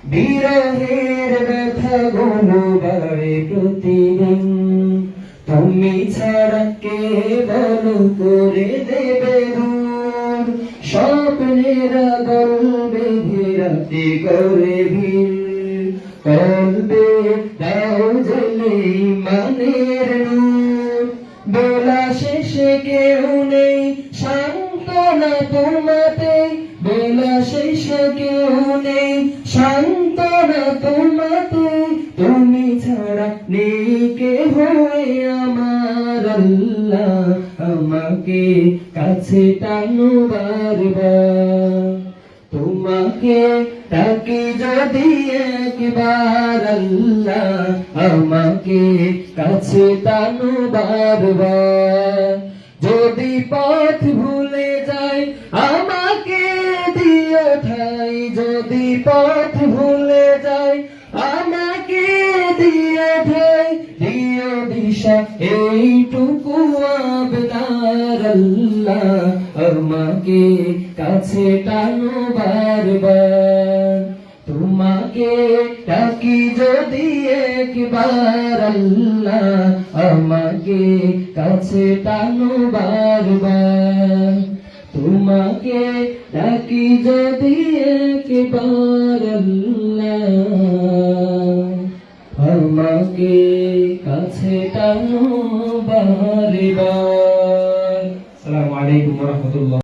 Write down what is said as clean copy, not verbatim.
বিরহের ব্যথা গুলো বাড়ে প্রতিদিন। তুমি ছাড়া কে বলো করে দেবে দূর, স্বপ্নের আদল বেঁধে রাতে করে ভিড়। কলবে দাও জ্বলে ইমানের নূর, বেলা শেষে কেউ নেই সান্ত্বনা তোমাতে, বেলা শেষে কেউ নেই সান্ত্বনা তোমাতে। তুমি ছাড়া নেই কেহ আমার আল্লাহ, আমাকে কাছে টানো বারবার। তোমাকে ডাকি যদি একবার আল্লাহ, আমাকে কাছে টানো বারবার। যদি পথ ভুলে যাই আমাকে দিও ঠাই, যদি পথ ভুলে যাই আমাকে দিও ঠাই। দিও দিশা এইটুকু আবদার আল্লাহ, আমাকে কাছে টানো বারবার। তোমাকে ডাকি যদি একবার আল্লাহ, আমাকে কাছে টানো বারবার। তোমাকে ডাকি যদি একবার আল্লাহ, আমাকে কাছে টানো বারবার। আসসালামু আলাইকুম ওয়া রাহমাতুল্লাহ।